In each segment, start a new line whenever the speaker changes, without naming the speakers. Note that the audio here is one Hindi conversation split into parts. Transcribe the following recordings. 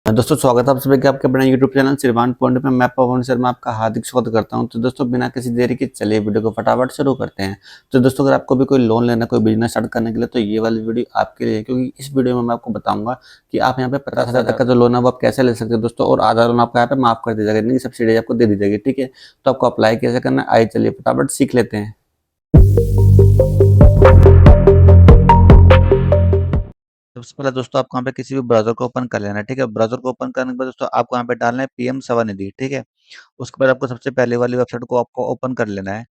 दोस्तों स्वागत है आप सभी का आपके अपने यूट्यूब चैनल श्रीमान पॉइंट में। मैं पवन शर्मा आपका हार्दिक स्वागत करता हूं। तो दोस्तों बिना किसी देरी के चलिए वीडियो को फटाफट शुरू करते हैं। तो दोस्तों अगर आपको भी कोई लोन लेना, कोई बिजनेस स्टार्ट करने के लिए, तो ये वाली वीडियो आपके लिए है, क्योंकि इस वीडियो में मैं आपको बताऊंगा कि आप यहाँ पे 50,000 तक का जो लोन है वो आप कैसे ले सकते हैं दोस्तों, और आधा लोन आपका यहाँ पे माफ कर दिया जाएगा, इतनी सब्सिडी आपको दे दी जाएगी। ठीक है, तो आपको अप्लाई कैसे करना है, आइए चलिए फटाफट सीख लेते हैं। सबसे पहले दोस्तों आपको यहाँ पे किसी भी ब्राउज़र को ओपन कर लेना है। ठीक है, ब्राउज़र को ओपन करने के बाद दोस्तों आपको यहाँ पे डालना है पीएम स्वनिधि। ठीक है, उसके बाद आपको सबसे पहले वाली वेबसाइट को आपको ओपन कर लेना है।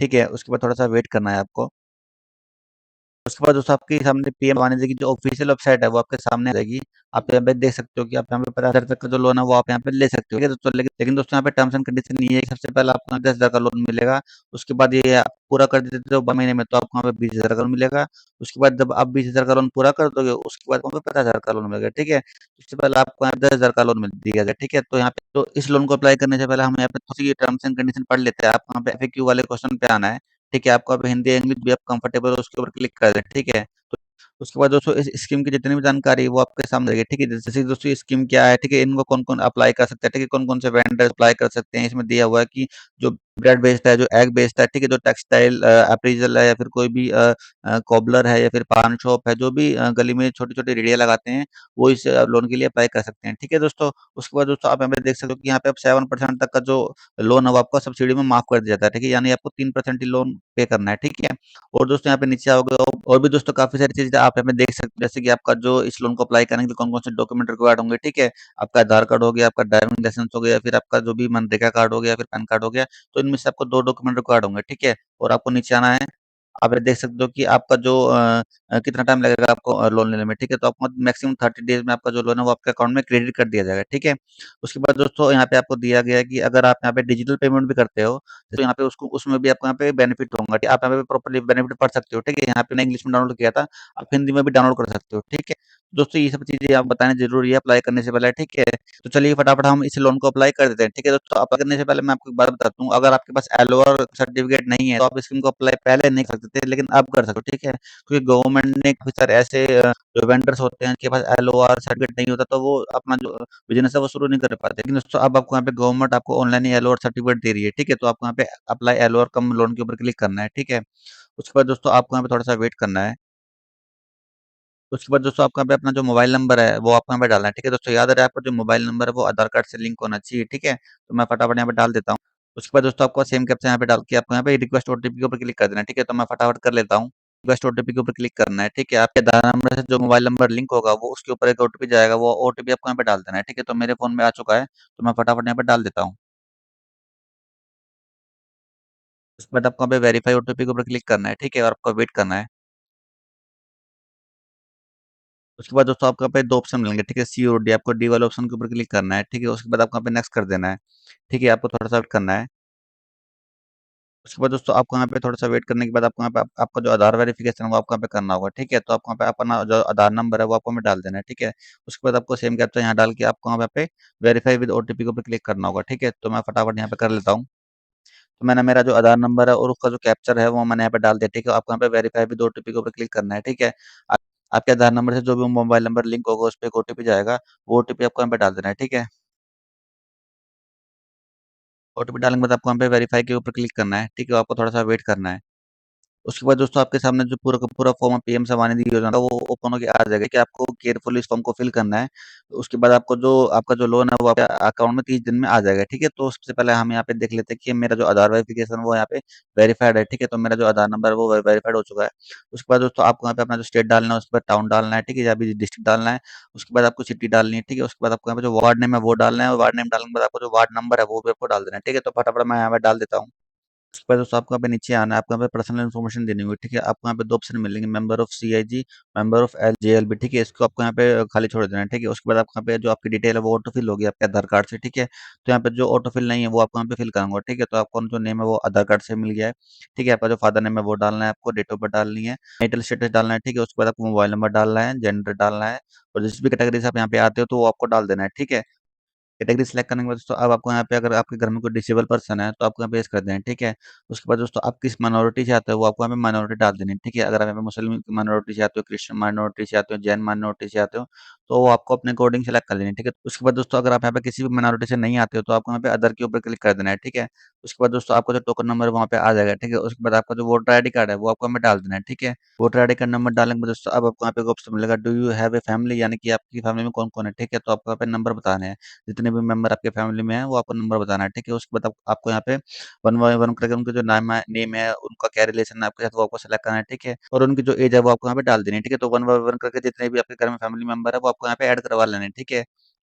ठीक है, उसके बाद थोड़ा-सा वेट करना है आपको। उसके बाद दोस्तों आपके सामने पीएम वाणिज्य की जो ऑफिशियल वेबसाइट है वो आपके सामने आ जाएगी। आप यहाँ पे देख सकते हो कि आप यहाँ पे 50,000 तक का जो लोन है वो आप यहाँ पे ले सकते हो। ठीक है दोस्तों, लेकिन दोस्तों यहाँ पे टर्म्स एंड कंडीशन ये है कि सबसे पहले आपको 10,000 का लोन मिलेगा। उसके बाद ये आप पूरा कर देते हो 12 महीने में, तो आपको यहाँ पे 20,000 का लोन मिलेगा। उसके बाद जब आप 20,000 का लोन पूरा कर दोगे, उसके बाद वहाँ पे 50,000 का लोन मिलेगा। ठीक है, उससे पहले आपको यहाँ 10,000 का लोन मिल दिया जाए। ठीक है, तो यहाँ पे तो इस लोन को अप्लाई करने से पहले हम यहाँ पे थोड़ी टर्म्स एंड कंडीशन पढ़ लेते हैं। आपको यहाँ पे एफएक्यू वाले क्वेश्चन पे आना है। ठीक है, आपको अब हिंदी इंग्लिश भी आप कंफर्टेबल हो उसके ऊपर क्लिक कर दें। ठीक है, तो उसके बाद दोस्तों इस स्कीम की जितनी भी जानकारी है वो आपके सामने रहेगी। ठीक है, जैसे कि दोस्तों ये स्कीम क्या है, ठीक है, इनको कौन-कौन अप्लाई कर सकता है, ठीक है, कौन-कौन से वेंडर अप्लाई कर सकते हैं। इसमें दिया हुआ है कि जो ब्रेड बेस्ड है, जो एग बेस्ड है, ठीक है, जो टेक्सटाइल अपरेजल है, या फिर कोई भी कोबलर है, या फिर पान शॉप है, जो भी गली में छोटी-छोटी रेहड़ियाँ लगाते हैं, वो इस लोन के लिए अप्लाई कर सकते हैं। ठीक है दोस्तों, उसके बाद दोस्तों आप यहाँ पे देख सकते हो कि यहाँ पे आप 7% तक का जो लोन है वो आपको सब्सिडी में माफ कर दिया जाता है। ठीक है, यानी आपको 3% ही लोन पे करना है। ठीक है, और दोस्तों यहाँ पे नीचे आओगे और भी दोस्तों काफ़ी सारी चीज़ें आप यहाँ पे देख सकते हो, जैसे कि आपका जो इस लोन को अप्लाई करने के लिए कौन-कौन से डॉक्यूमेंट रिक्वायर्ड होंगे। ठीक है, आपका आधार कार्ड हो गया, आपका ड्राइविंग लाइसेंस हो गया, फिर आपका जो भी मनरेगा कार्ड हो गया, फिर पैन कार्ड हो गया, तो इनमें से आपको 2 डॉक्यूमेंट रिक्वायर्ड होंगे। ठीक है, और आपको नीचे आना है। आप ये देख सकते हो कि आपका जो कितना टाइम लगेगा आपको लोन लेने में। ठीक है, तो आपको मैक्सिमम 30 डेज़ में आपका जो लोन है वो आपके अकाउंट में क्रेडिट कर दिया जाएगा। ठीक है, उसके बाद दोस्तों यहाँ पे आपको दिया गया है कि अगर आप यहाँ पे डिजिटल पेमेंट भी करते हो, तो यहाँ पे उसको उसमें भी आपको यहाँ पे बेनिफिट होगा। आप यहाँ पे प्रॉपर्ली बेनिफिट पढ़ सकते हो। ठीक है, यहाँ पे मैंने इंग्लिश में डाउनलोड किया था, आप हिंदी में भी डाउनलोड कर सकते हो। ठीक है, दोस्तों ये सब चीज़ें आप बताना ज़रूरी है अप्लाई करने से पहले। ठीक है, तो चलिए फटाफट हम इस लोन को अप्लाई कर देते हैं। ठीक है दोस्तों, अप्लाई करने से पहले मैं आपको एक बात बताता हूँ, अगर आपके पास एलओआर सर्टिफिकेट नहीं है तो आप स्कीम को अप्लाई पहले नहीं कर सकते, लेकिन अब कर सकते हो। ठीक है, क्योंकि गवर्नमेंट ने काफ़ी सारे ऐसे जो वेंडर्स होते हैं जिनके पास एलओआर सर्टिफिकेट नहीं होता, तो वो अपना जो बिज़नेस है वो शुरू नहीं कर पाते। लेकिन दोस्तों अब आपको यहाँ पे गवर्नमेंट आपको ऑनलाइन ही एलओआर सर्टिफिकेट दे रही है। ठीक है, तो आपको यहाँ पे अप्लाई एलओआर कम लोन के ऊपर क्लिक करना है। ठीक है, उसके बाद दोस्तों आपको यहाँ पे थोड़ा-सा वेट करना है। उसके बाद दोस्तों आपको यहाँ पे अपना जो मोबाइल नंबर है वो आपको यहाँ पे डालना है। ठीक है दोस्तों, याद रहे आपका जो मोबाइल नंबर है वो आधार कार्ड से लिंक होना चाहिए। ठीक है, तो मैं फटाफट यहाँ पे डाल देता हूँ। उसके बाद दोस्तों आपको सेम कैप्चा यहाँ पे डाल के आपको यहाँ पे रिक्वेस्ट ओटीपी के ऊपर क्लिक कर देना है। ठीक है, तो मैं फटाफट कर लेता हूँ। रिक्वेस्ट ओटीपी के ऊपर क्लिक करना है। ठीक है, आपके आधार नंबर से जो मोबाइल नंबर लिंक होगा वो उसके ऊपर एक ओटीपी जाएगा, वो ओटीपी आपको यहाँ पे डाल देना है। ठीक है, तो मेरे फ़ोन में आ चुका है, तो मैं फटाफट यहाँ पे डाल देता हूँ। उसके बाद आपको यहाँ पे वेरीफाई ओटीपी के ऊपर क्लिक करना है। ठीक है, और आपको वेट करना है। उसके बाद दोस्तों आपको यहाँ पे 2 ऑप्शन मिलेंगे। ठीक है, सी और डी, आपको डी वाले ऑप्शन के ऊपर क्लिक करना है। ठीक है, उसके बाद आपको यहाँ पे नेक्स्ट कर देना है। ठीक है, आपको थोड़ा-सा वेट करना है। उसके बाद दोस्तों आपको यहाँ पे थोड़ा-सा वेट करने के बाद आपको यहाँ पे आपका जो आधार वेरिफिकेशन है वो आपको यहाँ पे करना होगा। ठीक है, तो आपको यहाँ पे अपना जो आधार नंबर है वो आपको हमें डाल देना है। ठीक है, उसके बाद आपको सेम कैप्चा यहाँ डाल के आपको यहाँ पे वेरीफाई विद ओटीपी के ऊपर क्लिक करना होगा। ठीक है, तो मैं फटाफट यहाँ पे कर लेता हूँ। तो मैंने मेरा जो आधार नंबर है और उसका जो कैप्चर है वो मैंने यहाँ पे डाल दिया। ठीक है, आपको यहाँ पे वेरीफाई विद ओटीपी के ऊपर क्लिक करना है। ठीक है, आप आपके आधार नंबर से जो भी मोबाइल नंबर लिंक होगा उस पे एक ओटीपी जाएगा, वो ओटीपी आपको यहाँ पे डाल देना है। ठीक है, ओटीपी डालने के बाद आपको यहाँ पे वेरीफाई के ऊपर क्लिक करना है। ठीक है, आपको थोड़ा-सा वेट करना है। उसके बाद दोस्तों आपके सामने जो पूरा का पूरा फॉर्म है पीएम स्वानिधि योजना का वो ओपन होके आ जाएगा कि आपको केयरफुली इस फॉर्म को फिल करना है। उसके बाद आपको जो आपका जो लोन है वो आपके अकाउंट में 30 दिन में आ जाएगा। ठीक है, तो सबसे पहले हम यहाँ पे देख लेते हैं कि मेरा जो आधार वेरिफिकेशन वो यहाँ पे वेरीफाइड है। ठीक है, तो मेरा जो आधार नंबर है वो वेरीफाइड हो चुका है। उसके बाद दोस्तों आपको यहाँ पे अपना जो स्टेट डालना है, उसके बाद टाउन डालना है। ठीक है, या फिर डिस्ट्रिक्ट डालना है। उसके बाद आपको सिटी डालनी है। ठीक है, उसके बाद आपको यहाँ पे जो वार्ड नेम है वो डालना है, और वार्ड नेम डालने के बाद आपको जो वार्ड नंबर है वो भी आपको डाल देना है। ठीक है, तो फटाफट मैं यहाँ पे डाल देता हूँ। उसके बाद दोस्तों आपको यहाँ पे नीचे आना है, आपको यहाँ पे पर्सनल इन्फॉर्मेशन देनी होगी। ठीक है, आपको यहाँ पे 2 ऑप्शन मिलेंगे, member of CIG, member of एलजेएलबी। ठीक है, इसको आपको यहाँ पे खाली छोड़ देना है। ठीक है, उसके बाद आपको यहाँ पे जो आपकी डिटेल है वो ऑटो फिल होगी आपके आधार कार्ड से। ठीक है, तो यहाँ पे जो ऑटो फिल नहीं है वो आपको यहाँ पे फिल कराऊंगा। ठीक है, तो आपको जो नेम है वो आधार कार्ड से मिल गया है। ठीक है, आपका जो फादर नेम है वो डालना है, आपको डेट ऑफ बर्थ डालनी है, मेरिटल स्टेटस डालना है। ठीक है, उसके बाद आपको मोबाइल नंबर डालना है, जेंडर डालना है, और जिस भी कैटेगरी से आप यहाँ पे आते हो तो वो आपको डाल देना है। ठीक है, कैटेगरी सेलेक्ट करने के बाद दोस्तों अब आपको यहाँ पे अगर आपके घर में कोई डिसेबल पर्सन है तो आपको यहाँ पे यस कर देना है। ठीक है, उसके बाद दोस्तों आप किस माइनॉरिटी से आते हो वो आपको यहाँ पे माइनॉरिटी डाल देनी है। ठीक है, अगर आप यहाँ पे मुस्लिम माइनॉरिटी से आते हो, क्रिश्चियन माइनॉरिटी से आते हो, जैन माइनॉरिटी से आते हो, तो वो आपको अपने अकॉर्डिंग सेलेक्ट कर लेनी है, ठीक है। उसके बाद दोस्तों अगर आप यहाँ पे किसी भी माइनॉरिटी से नहीं आते हो तो आपको यहाँ पे अदर के ऊपर क्लिक कर देना है, ठीक है। उसके बाद दोस्तों आपका जो टोकन नंबर वहाँ पे आ जाएगा, ठीक है। उसके बाद आपका जो वोटर आईडी कार्ड है वो आपको हमें डाल देना है, ठीक है। वोटर आईडी कार्ड नंबर डालने के बाद दोस्तों अब आपको यहाँ पे एक ऑप्शन मिलेगा, do you have a family, यानी कि आपकी फैमिली में कौन कौन है, ठीक है। तो आपको यहाँ पे नंबर बताने हैं, जितने भी मेंबर आपके फैमिली में है वो आपको नंबर बताना है, ठीक है। उसके बाद आपको यहाँ पे वन बाय वन करके उनके जो नेम है उनका क्या रिलेशन है आपके साथ वो आपको सेलेक्ट करना है, ठीक है। और उनकी जो एज है वो आपको यहाँ पे डाल देनी है, ठीक है। तो वन बाय वन करके जितने भी आपके घर में फैमिली मेंबर है वो आपको यहाँ पे ऐड करवा लेने हैं, ठीक है।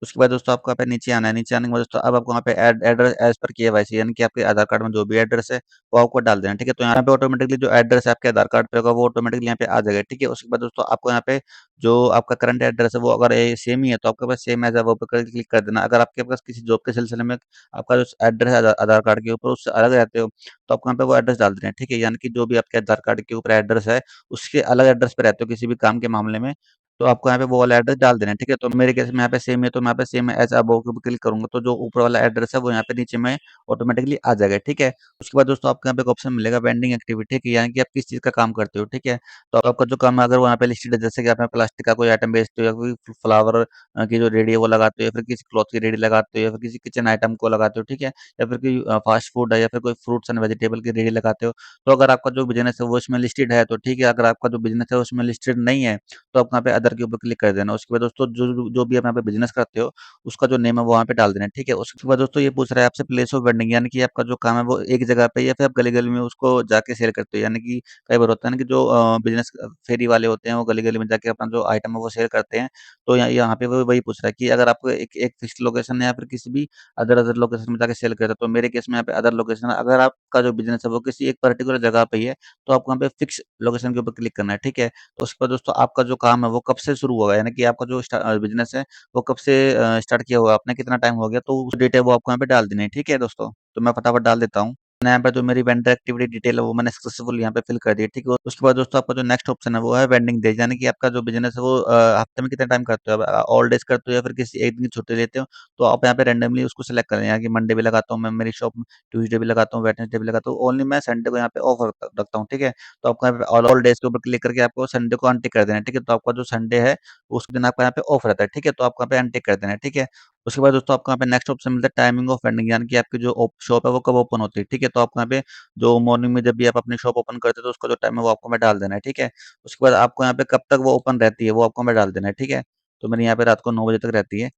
उसके बाद दोस्तों आपको यहाँ पे नीचे आना है, नीचे आने के बाद दोस्तों अब आपको यहाँ पे add address as per KYC, यानी कि आपके आधार कार्ड में जो भी एड्रेस है वो आपको डाल देना है, ठीक है। तो यहाँ पे ऑटोमेटिकली जो एड्रेस है आपके आधार कार्ड पे होगा वो ऑटोमेटिकली यहाँ पे आ जाएगा, ठीक है। उसके बाद दोस्तों आपको यहाँ पे जो आपका करंट एड्रेस है वो अगर सेम ही है तो आपके पास सेम एज है वो पे क्लिक कर देना। अगर आपके पास किसी जॉब के सिलसिले में आपका जो एड्रेस है आधार कार्ड के ऊपर उससे अलग रहते हो तो आपको यहाँ पे वो एड्रेस डाल देना है, ठीक है। यानी कि जो भी आपके आधार कार्ड के ऊपर एड्रेस है उसके अलग एड्रेस पे रहते हो किसी भी काम के मामले में, तो आपको यहाँ पे वो वाला एड्रेस डाल देना है, ठीक है। तो मेरे केस में यहाँ पे सेम है तो मैं यहाँ पे सेम एज अबव के ऊपर क्लिक करूंगा तो जो ऊपर वाला एड्रेस है वो यहाँ पे नीचे में ऑटोमेटिकली आ जाएगा, ठीक है। उसके बाद दोस्तों आपको यहाँ पे एक ऑप्शन मिलेगा वेंडिंग एक्टिविटी, ठीक है, यानी कि आप किस चीज़ का काम करते हो, ठीक है। तो आपका जो काम है अगर वो यहाँ पे लिस्टेड है, जैसे कि आप यहाँ प्लास्टिक का कोई आइटम बेचते हो या कोई फ्लावर की जो रेडी है वो लगाते हो या फिर किसी क्लॉथ की रेडी लगाते हो या फिर किसी किचन आइटम को लगाते हो, ठीक है। या फिर कोई फास्ट फूड है या फिर कोई फ्रूट्स एंड वेजिटेबल की रेडी लगाते हो, तो अगर आपका जो बिजनेस है वो इसमें लिस्टेड है तो ठीक है। अगर आपका जो बिजनेस है उसमें लिस्टेड नहीं है तो आप यहाँ पे अदर के ऊपर क्लिक कर देना। उसके बाद दोस्तों जो जो भी आप यहाँ पे बिजनेस करते हो उसका जो नेम है वो वहाँ पे डाल देना है, ठीक है। उसके बाद दोस्तों ये पूछ रहा है आपसे प्लेस ऑफ वेंडिंग, यानी कि आपका जो काम है वो एक जगह पे या फिर आप गली गली में उसको जाके सेल करते हो, यानी कि कई बार होता है ना कि जो बिजनेस फेरी वाले होते हैं वो गली गली में जाके अपना जो आइटम है वो सेल करते हैं। तो यहाँ पे वो वही पूछ रहा है कि अगर आपको एक एक फिक्स लोकेशन है या फिर किसी भी अदर अदर लोकेशन में जाके सेल करते हो, तो मेरे केस में यहाँ पे अदर लोकेशन है। अगर आपका जो बिजनेस है वो किसी एक पर्टिकुलर जगह पे ही है तो आपको यहाँ पे फिक्स लोकेशन के ऊपर क्लिक करना है, ठीक है। तो उसके बाद दोस्तों आपका जो काम है वो कब से शुरू होगा, यानी कि आपका जो बिजनेस है वो कब से स्टार्ट किया हुआ है आपने, कितना टाइम हो गया, तो उस डेट है वो आपको यहाँ पे डाल देनी है, ठीक है दोस्तों। तो मैं फटाफट डाल देता हूँ। मैंने यहाँ पे जो मेरी वेंडर एक्टिविटी डिटेल है वो मैंने सक्सेसफुल यहाँ पे फिल कर दी है, ठीक है। उसके बाद दोस्तों आपका जो नेक्स्ट ऑप्शन है वो है वेंडिंग डेज, यानी कि आपका जो बिजनेस है वो हफ्ते में कितने टाइम करते हो, ऑल डेज करते हो या फिर किसी एक दिन की छुट्टी लेते हो, तो आप यहाँ पे रेंडमली उसको सेलेक्ट करें। यहाँ की मंडे भी लगाता हूँ मैं मेरी शॉप, ट्यूसडे भी लगाता हूँ, वेडनेसडे भी लगाता हूँ, ओनली मैं संडे को यहाँ पे ऑफ रखता हूँ, ठीक है। तो आपको यहाँ पे ऑल ऑल डेज के ऊपर क्लिक करके आपको संडे को अनटिक कर देना है, ठीक है। तो आपका जो संडे है उस दिन आपका यहाँ पे ऑफ रहता है, ठीक है। तो आपको यहाँ पे अनटिक कर देना है, ठीक है। उसके बाद दोस्तों आपको यहाँ पे नेक्स्ट ऑप्शन मिलता है टाइमिंग ऑफ वेंडिंग, यानी कि आपकी जो शॉप है वो कब ओपन होती है, ठीक है। तो आपको यहाँ पे जो मॉर्निंग में जब भी आप अपनी शॉप ओपन करते हो तो उसका जो टाइम है वो आपको मैं डाल देना है, ठीक है। उसके बाद आपको यहाँ पे कब तक वो ओपन रहती है वो आपको मैं डाल देना है, ठीक है। तो मेरी यहाँ पे रात को 9 बजे तक रहती है,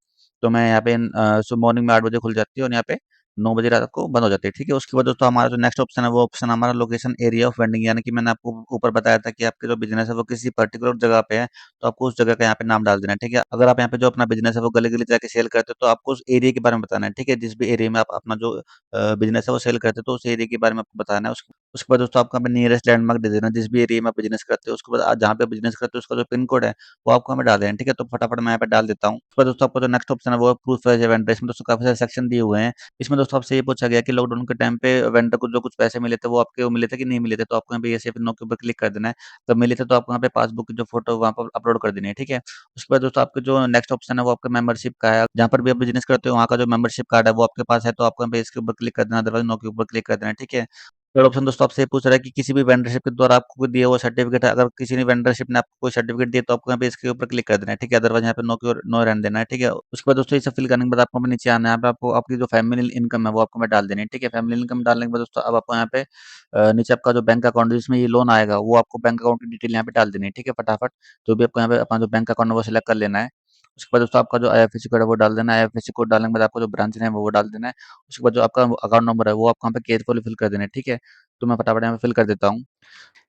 तो मैं यहाँ पे सुबह मॉर्निंग में 8 बजे खुल जाती है और यहाँ पे 9 बजे रात को बंद हो जाती है, ठीक है। उसके बाद दोस्तों हमारा जो नेक्स्ट ऑप्शन है वो ऑप्शन हमारा लोकेशन एरिया ऑफ वेंडिंग, यानी कि मैंने आपको ऊपर बताया था कि आपके जो बिजनेस है वो किसी पर्टिकुलर जगह पे है तो आपको उस जगह का यहाँ पे नाम डाल देना है, ठीक है। अगर आप यहाँ पे जो अपना बिजनेस है वो गली गली जाके सेल करते हो तो आपको उस एरिया के बारे में बताना है, ठीक है। जिस भी एरिया में आप अपना जो बिजनेस है वो सेल करते हो तो उस एरिया के बारे में आपको बताना है। उसके बाद दोस्तों आपको हमें नियरेस्ट लैंडमार्क दे देना जिस भी एरिया में आप बिजनेस करते हो। उसके बाद आप जहाँ पे बिजनेस करते हो उसका जो पिन कोड है वो आपको हमें डाल देना है, ठीक है। तो फटाफट मैं यहाँ पे डाल देता हूँ। उसके बाद दोस्तों आपको जो नेक्स्ट ऑप्शन है वो प्रूफ एज वेंडर, इसमें दोस्तों काफी सारे सेक्शन दिए हुए हैं। इसमें दोस्तों आपसे ये पूछा गया कि लॉकडाउन के टाइम पे वेंडर को जो कुछ पैसे मिले थे वो आपके मिले थे कि नहीं मिले थे, तो आपको यहाँ पे ये नो के ऊपर क्लिक कर देना है। तो मिले थे तो आपको यहाँ पे पासबुक की जो फोटो वहाँ पर अपलोड कर देनी है, ठीक है। उसके बाद दोस्तों आपके जो नेक्स्ट ऑप्शन है वो आपका मेंबरशिप का है, जहाँ पर भी आप बिजनेस करते हो वहाँ का जो मेंबरशिप कार्ड है वो आपके पास है तो आपको यहाँ पे इसके ऊपर क्लिक कर देना, अदरवाइज नो के ऊपर क्लिक कर देना है, ठीक है। थर्ड ऑप्शन दोस्तों आपसे ये पूछ रहा है कि किसी भी वेंडरशिप के द्वारा आपको कोई दिया हुआ सर्टिफिकेट है, अगर किसी ने वेंडरशिप ने आपको कोई सर्टिफिकेट दिया तो आपको यहाँ पे इसके ऊपर क्लिक कर देना है, ठीक है। अदरवाइज यहाँ पे नो रहने देना है, ठीक है। उसके बाद दोस्तों ये सब फिल करने के बाद आपको यहाँ पे नीचे आना है, यहाँ पे आपको आपकी जो फैमिली इनकम है वो आपको मैं डाल देनी है, ठीक है। फैमिली इनकम डालने के बाद दोस्तों अब आपको यहाँ पे नीचे आपका जो बैंक अकाउंट जिसमें ये लोन आएगा वो आपको बैंक अकाउंट की डिटेल यहाँ पे डाल देनी है, ठीक है। फटाफट जो भी आपको यहाँ पे अपना जो बैंक अकाउंट है वो सिलेक्ट कर लेना है। उसके बाद दोस्तों आपका जो आईएफएससी कोड है वो डाल देना है। आईएफएससी कोड डालने के बाद आपको जो ब्रांच नेम है वो डाल देना है। उसके बाद जो आपका अकाउंट नंबर है वो आपको यहाँ पे केयरफुली फिल कर देना है, ठीक है। तो मैं फटाफट यहाँ पे फिल कर देता हूँ।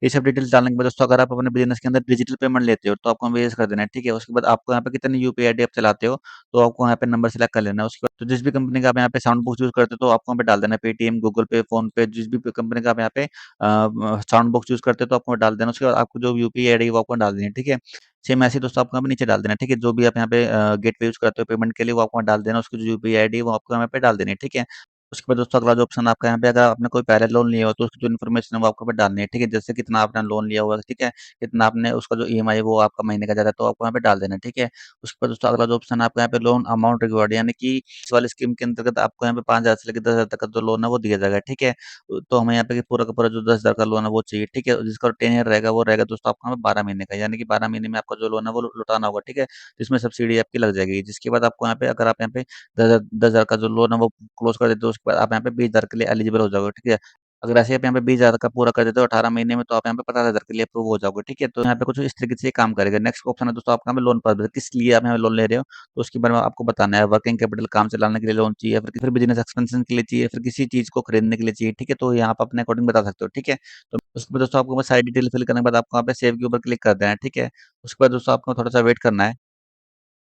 ये सब डिटेल्स डालने के बाद दोस्तों अगर आप अपने बिज़नेस के अंदर डिजिटल पेमेंट लेते हो तो आपको हमें येस कर देना है, ठीक है। उसके बाद आपको यहाँ पे कितनी यूपीआई आईडी आप चलाते हो तो आपको यहाँ पे नंबर सेलेक्ट कर लेना है। उसके बाद तो जिस भी कंपनी का आप यहाँ पे साउंड बॉक्स यूज़ करते हो तो आपको यहाँ पे डाल देना है पेटीएम, गूगल पे, फ़ोन पे, जिस भी कंपनी का आप यहाँ पे साउंड बॉक्स यूज़ करते हो तो आपको डाल देना। उसके बाद आपको जो यूपीआई आईडी है वो आपको डाल देनी है, ठीक है। सेम ऐसे ही दोस्तों आपको यहाँ पे नीचे डाल देना है, ठीक है। जो भी आप यहाँ पे गेटवे यूज़ करते हो पेमेंट के लिए वो आपको डाल देना, उसकी जो यूपीआई आईडी है वो आपको यहाँ पे डाल देनी है, ठीक है। उसके बाद दोस्तों अगला जो ऑप्शन आपका यहाँ पे, अगर आपने कोई पहले लोन लिया हो तो उसकी जो इन्फॉर्मेशन है वो आपको यहाँ पे डालनी है, ठीक है। जैसे कितना आपने लोन लिया हुआ है, ठीक है, कितना आपने उसका जो ईएमआई है वो आपका महीने का ज़्यादा है तो आपको यहाँ पे डाल देना है, ठीक है। उसके बाद दोस्तों अगला जो ऑप्शन है आपका यहाँ पे लोन अमाउंट रिक्वायर्ड, यानी कि इस वाली स्कीम के अंतर्गत आपको यहाँ पे 5,000 से लेकर 10,000 तक का जो लोन है वो दिया जाएगा, ठीक है। तो हमें यहाँ पे पूरा का पूरा जो 10,000 का लोन है वो चाहिए, ठीक है। जिसका 10 ईयर रहेगा वो रहेगा दोस्तों आपका 12 महीने का, यानी कि 12 महीने में आपका जो लोन है वो लौटाना होगा, ठीक है। जिसमें सब्सिडी आपकी लग जाएगी, जिसके बाद आपको यहाँ पे, अगर आप यहाँ पे 10,000 का जो लोन है वो क्लोज कर देते हो, उसके बाद आप यहाँ पे 20,000 के लिए एलिजिबल हो जाओगे, ठीक है। अगर ऐसे आप यहाँ पे 20,000 का पूरा कर देते हो 18 महीने में, तो आप यहाँ पे 50,000 के लिए अप्रूव हो जाओगे, ठीक है। तो यहाँ पे कुछ इस तरीके से ये काम करेगा। नेक्स्ट ऑप्शन है दोस्तों आपका, यहाँ पे लोन पर किस लिए आप यहाँ पे लोन ले रहे हो, तो उसके बारे में आपको बताना है। वर्किंग कैपिटल, काम चलाने के लिए लोन चाहिए, फिर बिजनेस एक्सपेंशन के लिए चाहिए, फिर किसी चीज को खरीदने के लिए चाहिए, ठीक है। तो यहाँ आप अपने अकॉर्डिंग बता सकते हो, ठीक है। तो उसके बाद दोस्तों आपको बस सारी डिटेल फिल करने के बाद आपको यहाँ पे सेव के ऊपर क्लिक कर देना है, ठीक है। उसके बाद दोस्तों आपको थोड़ा सा वेट करना है,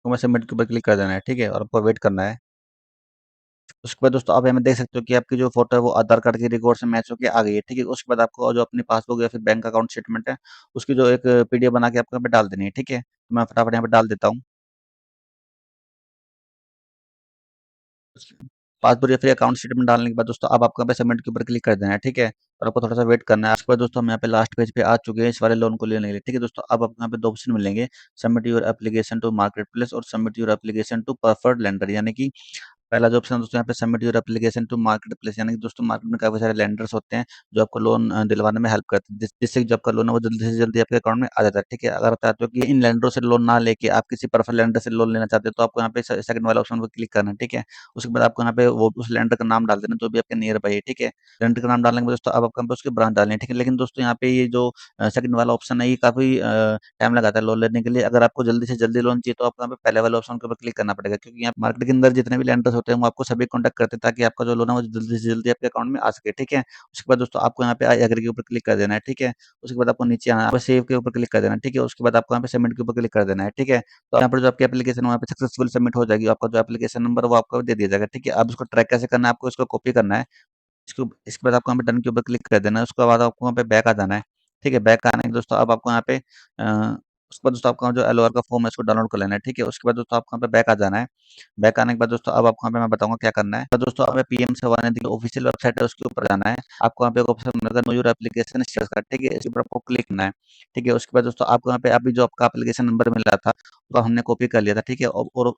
तो सबमिट के ऊपर क्लिक कर देना है, ठीक है, और आपको वेट करना है। उसके बाद दोस्तों आप यहाँ देख सकते हो कि आपकी जो फोटो है वो आधार कार्ड के रिकॉर्ड से मैच होकर आ गई है, ठीक है। उसके बाद आपको जो अपनी पासबुक या फिर बैंक अकाउंट स्टेटमेंट है उसकी जो एक पीडीएफ बना के आपको यहाँ पे डाल देनी है, ठीक है। तो मैं फटाफट यहाँ पे डाल देता हूँ। पासबुक या फिर अकाउंट स्टेटमेंट डालने के बाद दोस्तों अब आपको यहाँ पे सबमिट के ऊपर क्लिक कर देना है, ठीक है। और आपको थोड़ा सा वेट करना है। उसके बाद दोस्तों हम यहाँ पे लास्ट पेज पे आ चुके हैं इस वाले लोन को लेने के लिए, ठीक है दोस्तों। अब आपको यहाँ पे दो ऑप्शन मिलेंगे, submit your application to market place और submit your application to preferred lender, यानी कि पहला जो ऑप्शन है दोस्तों यहाँ पे submit your application to market place, यानी कि दोस्तों मार्केट में काफी सारे लेंडर्स होते हैं जो आपको लोन दिलवाने में हेल्प करते हैं, जिससे जो आपका लोन है वो जल्दी से जल्दी आपके अकाउंट में आ जाता है, ठीक है। अगर आप चाहते हो कि इन लेंडरों से लोन ना लेके आप किसी प्रेफर लेंडर से लोन लेना चाहते हो, तो आपको यहाँ पे सेकंड वाला ऑप्शन पर क्लिक करना है, ठीक है। उसके बाद आपको यहाँ पे वो उस लेंडर का नाम डाल देना जो भी आपके नियर बाई है, ठीक है। लेंडर का नाम डालने के बाद दोस्तों अब आपको यहाँ पे उसकी ब्रांच डालनी है, ठीक है। लेकिन दोस्तों यहाँ पे ये जो सेकंड वाला ऑप्शन है ये काफी टाइम लगाता है लोन लेने के लिए। अगर आपको जल्दी से जल्दी लोन चाहिए तो आपको यहाँ पे पहले वाले ऑप्शन के ऊपर क्लिक करना पड़ेगा, क्योंकि यहाँ मार्केट के अंदर जितने भी लेंडर्स होते हैं वो आपको सभी कॉन्टैक्ट करते हैं ताकि आपका जो लोन है वो जल्दी से जल्दी आपके अकाउंट में आ सके, ठीक है। उसके बाद दोस्तों आपको यहाँ पे आई एग्री के ऊपर क्लिक कर देना है, ठीक है। उसके बाद आपको नीचे आना है, सेव के ऊपर क्लिक कर देना है, ठीक है। उसके बाद आपको यहाँ पे सबमिट के ऊपर क्लिक कर देना है, ठीक है। तो यहाँ पर जो आपकी एप्लीकेशन वहाँ पे सक्सेसफुल सबमिट हो जाएगी, आपका जो एप्लीकेशन नंबर वो आपको दे दिया जाएगा, ठीक है। अब उसको ट्रैक कैसे करना है, आपको इसको कॉपी करना है। इसके बाद आपको यहाँ पे डन के ऊपर क्लिक कर देना है। उसके बाद आपको वहाँ पे बैक आ जाना है, ठीक है। बैक आने के दोस्तों अब आपको यहाँ पे उसके बाद दोस्तों आपका जो एलओआर का फॉर्म है उसको डाउनलोड कर लेना है, ठीक है। उसके बाद दोस्तों आपको यहाँ पे बैक आ जाना है। बैक आने के बाद दोस्तों अब आपको यहाँ पे मैं बताऊंगा क्या करना है। तो दोस्तों अब पीएम सेवा निधि ऑफिशियल वेबसाइट है उसके ऊपर जाना है। आपको यहाँ पे एक ऑप्शन मिलेगा नो योर एप्लीकेशन स्टेटस का, ठीक है। इसके ऊपर आपको क्लिक करना है, ठीक है। उसके बाद दोस्तों आपको यहाँ पे अभी जो आपका एप्लीकेशन नंबर मिला था वो हमने कॉपी कर लिया था, ठीक है। और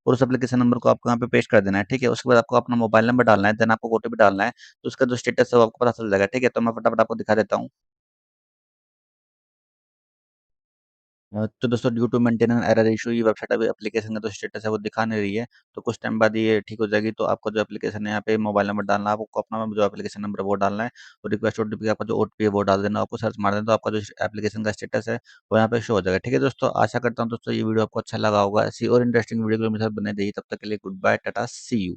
उस एप्लीकेशन नंबर को आपको यहाँ पे पेस्ट कर देना है, ठीक है। उसके बाद आपको अपना मोबाइल नंबर डालना है, देन आपको ओटीपी डालना है। तो उसका जो स्टेटस है वो आपको पता चल जाएगा, ठीक है। तो मैं फटाफट आपको दिखा देता हूँ। तो दोस्तों due to maintenance error issue ये वेबसाइट अभी एप्लीकेशन का जो स्टेटस है वो दिखा नहीं रही है। तो कुछ टाइम बाद ये ठीक हो जाएगी। तो आपका जो एप्लीकेशन है यहाँ पे मोबाइल नंबर डालना है, आपको अपना जो एप्लीकेशन नंबर है वो डालना है और रिक्वेस्ट ओटीपी आपका जो ओटीपी है वो डाल देना। आपको सर्च मार देना तो आपका जो एप्लीकेशन का स्टेटस है वो यहाँ पे शो हो जाएगा, ठीक है दोस्तों। आशा करता हूँ दोस्तों ये वीडियो आपको अच्छा लगा होगा। ऐसी और इंटरेस्टिंग वीडियो के लिए मेरे साथ बने रहिए। तब तक के लिए good bye, tata, see you.